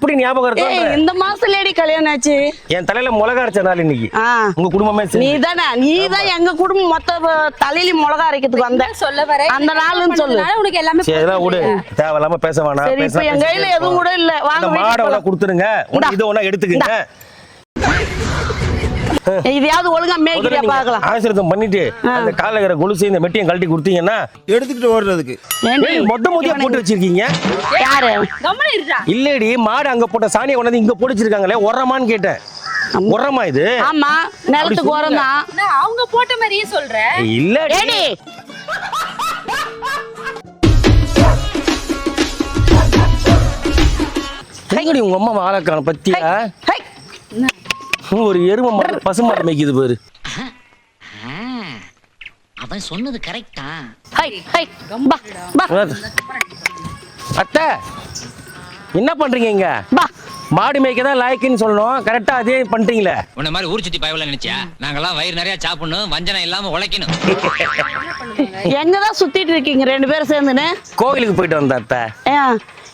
எப்படி ஞாபகம் இருக்கும்? இந்த மாசத்துலடி கல்யாணம் ஆச்சு. என் தலையில மிளகா அரைச்ச நாள் இன்னைக்கு. உங்க குடும்பமே நீதான் எங்க குடும்பம் மொத்த தலையில மிளகா அரைக்கிறதுக்கு வந்த சொல்ல வர அந்த நாள்னு சொல்லு. உனக்கு எல்லாமே சரி இதெல்லாம் விடு, தேவையில்லாம பேச வேணாம். சரி இப்ப என் கையில எதுவும் கூட இல்ல. வாங்க மாடை கொடுத்துருங்க, இது ஒண்ணா எடுத்துக்கங்க. இதையாவது ஒழுங்கா மேய்க்கிறியா பாக்கலாம். ஆசீர்வாதம் பண்ணிட்டு அந்த காலகர கொலுசு இந்த மெட்டியும் கழட்டி கொடுத்தீங்கன்னா எடுத்துக்கிட்டு ஓடுறதுக்கு மொத்த மொத்தியா போட்டு வச்சிருக்கீங்க. யாரு இல்லடி, மாடு அங்க போட்ட சாணியை கொண்டாந்து இங்க போட்டு வச்சிருக்காங்களே, உரமான்னு கேட்டேன். உரமா இது? ஆமா, நிலத்துக்கு உரம் தான். அவங்க போட்ட மாதிரியே சொல்ற. இல்லடி உங்க அம்மா வாழக்கான பத்தியா? ஒரு எருமை மாடு பசுமாடு மேய்க்குது பாரு. அவன் சொன்னது கரெக்டா? அத்தை என்ன பண்றீங்க இங்க? மாடு மேய்க்க தான் லாய்க்குன்னு சொல்லணும், கரெக்டா அதே பண்றீங்களே. உன்ன மாதிரி ஊர் சுத்தி பயவல நினைச்சியா? நாங்கெல்லாம் வயிறு நிறைய சாப்பிடணும், வஞ்சனம் இல்லாம உழைக்கணும். எங்கதான் சுத்திட்டு இருக்கீங்க ரெண்டு பேரும் சேர்ந்துன்னு? கோவிலுக்கு போயிட்டு வந்த அத்தை.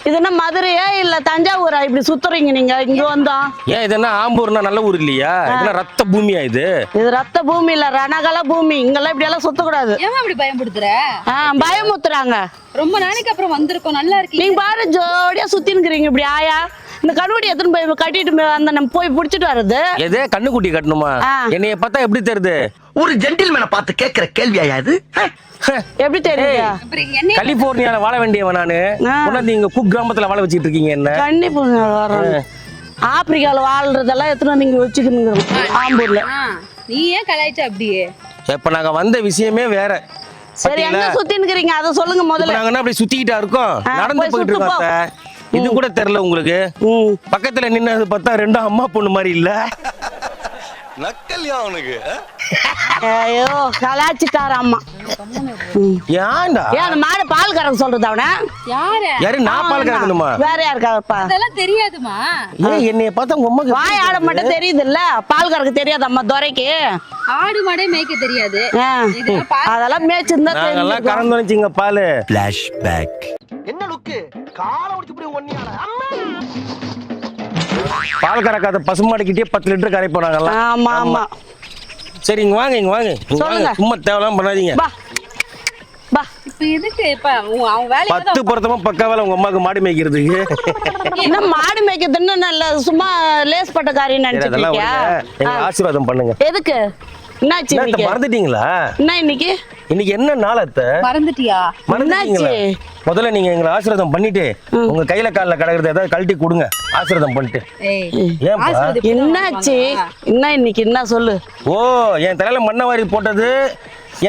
இது என்ன மதுரையா இல்ல தஞ்சாவூரா இப்படி சுத்துறீங்க நீங்க இங்க வந்தா? ஏன் இது என்ன ஆம்பூர்னா நல்ல ஊர் இல்லையா? இதெல்லாம் ரத்த பூமியா? இது ரத்த பூமி இல்ல, ரணகல பூமி. இங்கெல்லாம் இப்படி எல்லாம் சுத்தக்கூடாது. ஏன் அப்படி பயப்படுத்துற? பயமுத்துறாங்க. ரொம்ப நாளைக்கு அப்புறம் வந்திருக்கோம், நல்லா இருக்கு. நீங்க பாரு ஜோடியா சுத்தின்னுக்கிறீங்க இப்படி. ஆயா இந்த கண்ணுக்குட்டி எத்தனை போய் கட்டிட்டு அந்த நம்ம போய் புடிச்சிட்டு வர்றது. எதே கண்ணுக்குட்டி கட்டணுமா? என்னைய பார்த்தா எப்படி தெரியுது? ஒரு ஜென்டில்மேனை பார்த்து கேட்கிற கேள்வியா இது? எப்படி தெரியுது? கலிபோர்னியால வாழ வேண்டியவன் நானு, நீங்க குக் கிராமத்துல வாழ வச்சிட்டு இருக்கீங்க என்ன? கண்டிப்பா ஆப்பிரிக்கால வாழ்றதெல்லாம் எத்தனை நீங்க வச்சுக்கணுங்க ஆம்பூர்ல. நீ ஏன் கலாய்ச்ச அப்படியே? இப்ப நாங்க வந்த விஷயமே வேற. சரி எங்க சுத்தின்னுக்கிறீங்க அத சொல்லுங்க முதல்ல. நாங்க அப்படி சுத்திக்கிட்டா இருக்கோம், நடந்து போயிட்டு இருக்கோம். இது கூட தெரியல உங்களுக்கு? பக்கத்துல நின்னது பார்த்தா ரெண்டு அம்மா பொண்ணு மாதிரி இல்ல? நக்கல்யா அவனுக்கு. ஐயோ கலாச்சிட்டாரு அம்மா. ஏன்டா அந்த மாடு பால் கறக்க சொல்றது அவன? யாரு? நான் பால் கறக்கணுமா? வேற யாருக்கா? அதெல்லாம் தெரியாதுமா. ஏய் என்னைய பார்த்தா உங்க அம்மாக்கு வாய் ஆட மட்டும் தெரியுது இல்ல, பால் கறக்க தெரியாது அம்மா துரைக்கு. ஆடு மாடே மேய்க்க தெரியாது. அதெல்லாம் மேய்ச்சிருந்தா நாங்கெல்லாம் கறந்து வச்சிங்க பால். ஃபிளாஷ்பேக். என்ன லுக்கு கால உடைச்சு இப்படி ஒண்ணியால பால் கறக்காத பசுமாடுக்கிட்டே 10 லிட்டர் கரை போனாங்கல்ல. ஆமா ஆமா. சரி இங்க வாங்க, இங்க வாங்க. சும்மா தேவலாம் பண்ணாதீங்க. இப்ப எதுக்கு இப்ப அவங்க வேலை 10 பொருத்தமா பக்கா வேலை உங்க அம்மாக்கு மாடு மேய்க்கிறதுக்கு. என்ன மாடு மேய்க்கிறதுன்னு நல்ல சும்மா லேஸ் பட்ட காரியம் நினைச்சிட்டு இருக்கியா? எங்க ஆசீர்வாதம் பண்ணுங்க. எதுக்கு? என்னாச்சு இன்னைக்கு? மறந்துட்டீங்களா? என்ன இன்னைக்கு? இன்னைக்கு என்ன நாள் அத்தை? மறந்துட்டியா? மறந்துட்டீங்களா? முதல்ல நீங்க எங்களை ஆசீர்வாதம் பண்ணிட்டு உங்க கையில கால்ல கடக்குறத ஏதாவது கழட்டி கொடுங்க, ஆசீர்வாதம் பண்ணிட்டு. என்னாச்சு? என்ன இன்னைக்கு என்ன சொல்லு? ஓ என் தலையில மண்ணை வாரி போட்டது,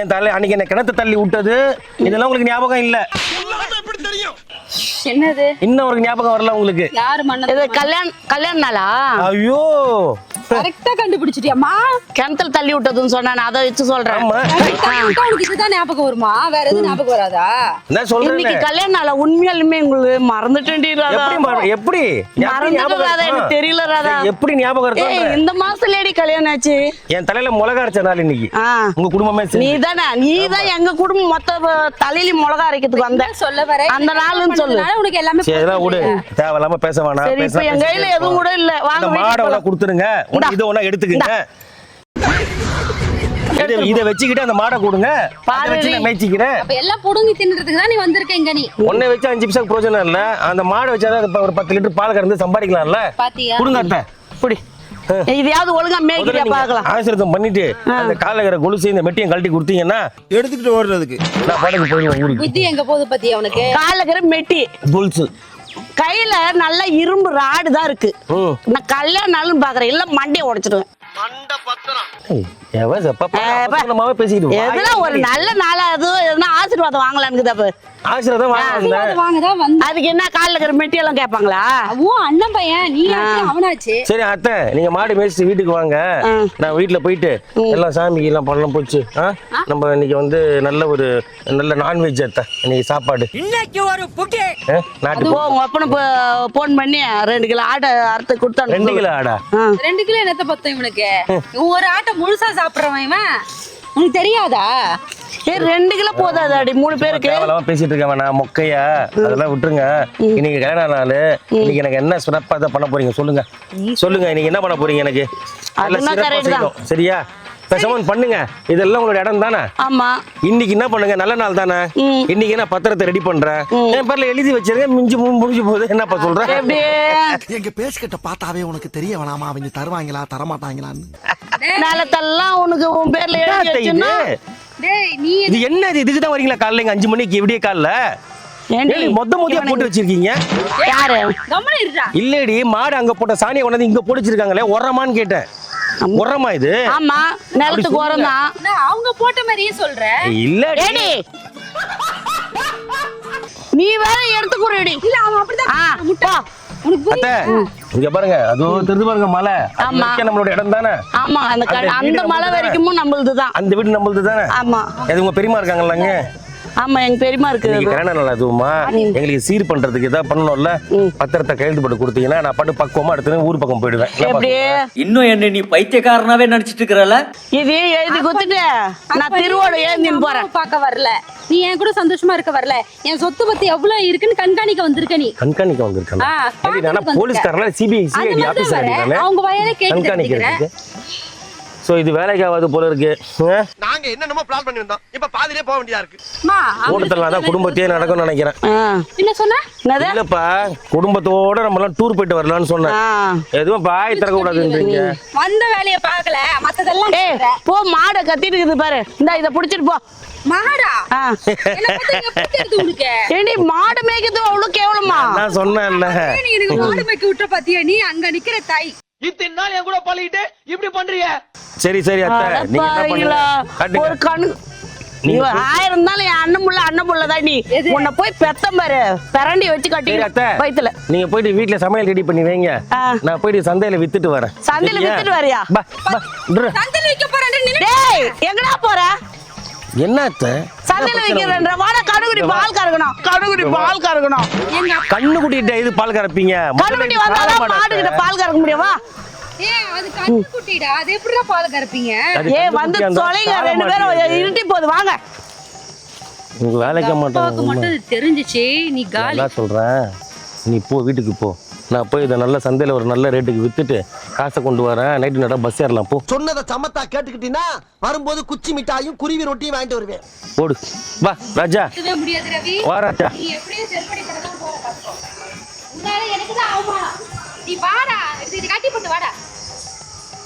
என் தலையில அன்னைக்கு என்ன கிணத்து தள்ளி விட்டது, இதெல்லாம் உங்களுக்கு ஞாபகம் இல்ல? என்னது இன்னும் ஒரு ஞாபகம் வரல உங்களுக்கு? யாரு மண்ணது? கல்யாண நாளா? ஐயோ கரெக்ட்டா கண்டுபிடிச்சிட்டியாமா? கிணத்துல தள்ளி விட்டதுன்னு சொன்னானே அதை வச்சு சொல்றேன். உனக்கு இதுதான் ஞாபகம் வருமா? வேற எதுவும் ஞாபகம் வராதா? நான் சொல்றேன் இன்னைக்கு கல்யாண நாளா? உண்மையாலுமே உங்களுக்கு மறந்துட்டேன்டி ராதா. எப்படி மறந்துட்டேன்? எனக்கு தெரியல ராதா. எப்படி ஞாபகம் இருக்கு? இந்த மாசத்துலடி கல்யாணம் ஆச்சு. என் தலையில மிளகா அரைச்ச நாள் இன்னைக்கு. உங்க குடும்பமே நீதான் எங்க குடும்பம் மொத்த தலையில மிளகா அரைக்கிறதுக்கு வந்த. சொல்ல வர அந்த நாள்னு சொல்லு. உனக்கு எல்லாமே சரி இதெல்லாம் விடு, தேவையில்லாம பேச வேணாம். சரி இப்ப என் கையில எதுவும் கூட இல்ல. வாங்க மாடை கொடுத்துருங்க, இது ஒண்ணா எடுத்துக்கங்க. இத வச்சுக்கிட்டு அந்த மாடை கொடுங்க, மேய்ச்சிக்கிறேன். அப்ப எல்லாம் புடுங்கி தின்றதுக்கு தான் நீ வந்திருக்க இங்க. நீ ஒண்ணே வச்சு 5 நிமிஷம் பிரயோஜனம் இல்ல, அந்த மாடை வச்சாதான் ஒரு 10 லிட்டர் பால் கறந்து சம்பாதிக்கலாம்ல. பாத்தியா? கொடுங்க அத்தை. புடி. இதையாவது ஒழுங்கா மேய்க்கிறியா பாக்கலாம். ஆசீர்வாதம் பண்ணிட்டு அந்த காலகர கொலுசு இந்த மெட்டியும் கழட்டி கொடுத்தீங்கன்னா எடுத்துக்கிட்டு ஓடுறதுக்கு நான் பாட்டுக்கு போயிடுவேன் ஊருக்கு. புத்தி எங்க போகுது பாத்தியா உனக்கு? காலகர மெட்டி கொலுசு கையில நல்ல இரும்பு ராடு தான் இருக்கு. நான் கல்யாண நாள்னு பாக்குறேன், இல்ல மண்டையை உடைச்சிடுவேன். ஒரு நல்ல நாளா ஆசீர்வாதம் வாங்கலான்னு. அதுக்கு என்ன காலில் மெட்டி எல்லாம் கேட்பாங்களா? அண்ணன் பையன் நீ அவனாச்சு. சரி அத்தை நீங்க மாடு மேய்ச்சி வீட்டுக்கு வாங்க, நான் வீட்டுல போயிட்டு எல்லாம் சாமிக்கு எல்லாம் பண்ணலாம் போச்சு. நம்ம இன்னைக்கு வந்து நல்ல நான்வெஜ் அத்தை, இன்னைக்கு சாப்பாடு. இன்னைக்கு ஒரு புட்டி நாட்டு அப்பனு போன் பண்ணி 2 கிலோ ஆடை அறுத்து கொடுத்தாங்க. 2 கிலோ ஆடா? 2 கிலோ என்னத்த பத்தம் இவனுக்கு? ஒரு ஆட்டை முழுசா சாப்பிடுறவன் இவன், உனக்கு தெரியாதா? 2 கிலோ போதாதாடி 3 பேருக்கு? தேவையில்லாம பேசிட்டு இருக்க வேணாம் மொக்கையா, அதெல்லாம் விட்டுருங்க. இன்னைக்கு கல்யாண நாள், இன்னைக்கு எனக்கு என்ன சிறப்பா இதை பண்ண போறீங்க சொல்லுங்க. சொல்லுங்க இன்னைக்கு என்ன பண்ண போறீங்க? எனக்கு அதுனா சிறப்பா correct தான். செய்யணும், சரியா? பேசாம பண்ணுங்க, இதெல்லாம் உங்களோட இடம் தானே. ஆமா. இன்னைக்கு என்ன பண்ணுங்க, நல்ல நாள் தானே. இன்னைக்கு நான் பத்திரத்தை ரெடி பண்றேன், என் பேர்ல எழுதி வச்சிருக்கேன். முடிஞ்சு போகுது, என்னப்பா சொல்றேன்? எப்படி எங்க பேசிக்கிட்ட பார்த்தாவே உனக்கு தெரிய வேணாமா அவங்க தருவாங்களா தரமாட்டாங்களான்னு? நிலத்தெல்லாம் உனக்கு உன் பேர்ல எழுதி வச்சுன்னா டேய் நீ இது என்ன? இதுக்கு தான் வரீங்களா காலைல 5 மணிக்கு விடிய காலைல? ஏண்டி மொத்தமா போட்டு வச்சிருக்கீங்க. யாரு? கம்முனு இருடா. இல்லடி, மாடு அங்க போட்ட சாணியை கொண்டாந்து இங்க போட்டு வச்சிருக்காங்களே, உரமான்னு கேட்டேன். உரமா இது? ஆமா, நிலத்துக்கு உரம் தான். நான் அவங்க போட்ட மாதிரியே சொல்றேன். இல்ல ஏடி நீ வேற எடுத்து குடுடி. இல்ல அவன் அப்படிதான் முட்டா. உனக்கு அத்தை, இங்க பாருங்க, அதோ தெரிஞ்சு பாருங்க மலை. அது ஆமா. வரைக்கும் நம்மளோட இடம் தானே. ஆமா, அந்த மலை வரைக்கும் நம்மளுது தான். அந்த வீடு நம்மளுது தானே. ஆமா அது உங்க பெரியமா இருக்காங்கல்லங்க. ஆமா, எங்க பெரியமா இருக்கு. இன்னைக்கு கல்யாண நாள் அதுவுமா, எங்களுக்கு சீர் பண்றதுக்கு ஏதாவது பண்ணணும்ல. பத்திரத்தை கையெழுத்து போட்டு கொடுத்தீங்கன்னா நான் பாட்டு பக்குவமா எடுத்து ஊர் பக்கம் போயிடுவேன். எப்படி இன்னும் என்ன நீ பைத்தியக்காரனாவே நினைச்சிட்டு இருக்கறல? இது எழுதி கொடுத்துட்டு நான் திருவோடு ஏந்தின்னு போறேன். பார்க்க வரல, நீ என் கூட சந்தோஷமா இருக்க வரல. என் சொத்து பத்தி எவ்வளவு இருக்குன்னு கண்காணிக்க வந்திருக்க நீ. கண்காணிக்க வந்திருக்கேன். ஆ, நான் போலீஸ்காரனா சிபிஐ சிஐடி ஆபீசர் தானே. அவங்க வயல கேட்டு கண்காணிக்கிறதுக்கு. சோ இது வேலைக்காவது போல இருக்கு. நாங்க என்னென்னமோ பிளான் பண்ணி வந்தோம், இப்ப பாதியிலே போக வேண்டியதா இருக்கு. கூட்டத்துல தான் குடும்பத்தையே நடக்கும்னு நினைக்கிறேன். என்ன சொன்ன? என்னது? இல்லப்பா, குடும்பத்தோட நம்ம எல்லாம் டூர் போயிட்டு வரலாம்னு சொன்னேன். எதுவும் பாய் திறக்க கூடாதுன்றீங்க. வந்த வேலைய பார்க்கல, மத்ததெல்லாம் ஏய் போ, மாடை கத்திட்டு இருக்குது பாரு. இந்த இத புடிச்சிட்டு போ. மாடா ஆ. என்ன பத்தி இங்க புடிச்சிருது உனக்கு? ஏண்டி மாடு மேய்க்கிறது அவ்வளவு கேவலமா? நான் சொன்னேன்ல. நீ எனக்கு மாடு மேய்க்க விட்ட பாத்தியா? நீ அங்க நிக்கிற தாய். இத்தனை நாள் என் கூட பழகிட்டு இப்படி பண்றீங்க. சரி சரி அத்தை, நீங்க என்ன பண்ணுங்க? ஒரு காட்டுங்க. கணு நீ 1000 இருந்தாலும் என் அண்ணன் புள்ள தான் நீ. உன்னை போய் பெத்தம் பாரு, பிரண்டி வச்சு கட்டி சரி அத்தை, வயித்துல. நீங்க போயிட்டு வீட்ல சமையல் ரெடி பண்ணி வைங்க. நான் போயிட்டு சந்தையில வித்துட்டு வரேன். சந்தையில சரியா? வித்துட்டு வரியா? பா, பா, விட்ரு. சந்தையில வைக்க போறேன்னு நின்னு டேய் எங்கடா போற? என்ன அத்தை? சந்தையில வைக்கிறேன்ற வாடா, கடுகுடி பால் கறக்கணும். கடுகுடி பால் கறக்கணும். கண்ணுக்குட்டிட்ட இது பால் கறப்பீங்க. கடுகுடி வந்தாதான் மாடு கிட்ட பால் கறக்க முடியுமா? ஏய் அது கண்ணு குட்டிடா, அது எப்படிடா பால் கறப்பீங்க? ஏய் வந்து தொலைங்க, 2 பேரும் இருட்டி போகுது, வாங்க. உங்க வேலைக்கு அப்பாவுக்கு மாட்டோம். மட்டும் தெரிஞ்சிச்சு நீ காலி. நான் சொல்றேன், நீ போ வீட்டுக்கு போ. நான் போய் இதை நல்ல சந்தையில ஒரு நல்ல ரேட்டுக்கு வித்துட்டு காசை கொண்டு வரேன். நைட்டு நேரா பஸ் ஏறலாம். போ. சொன்னதை சமத்தா கேட்டுக்கிட்டீங்கன்னா வரும்போது குச்சி மிட்டாயும் குருவி ரொட்டியும் வாங்கிட்டு வருவேன். போடு. வா ராஜா, சுத்தவே முடியாது ரவி. வா ராஜா. நீ எப்படியும் செருப்படி கடை தான் போற பாத்துக்கோ. உன்னால எனக்கு தான் அவமானம். நீ வாடா, இது கட்டி போட்டு வாடா.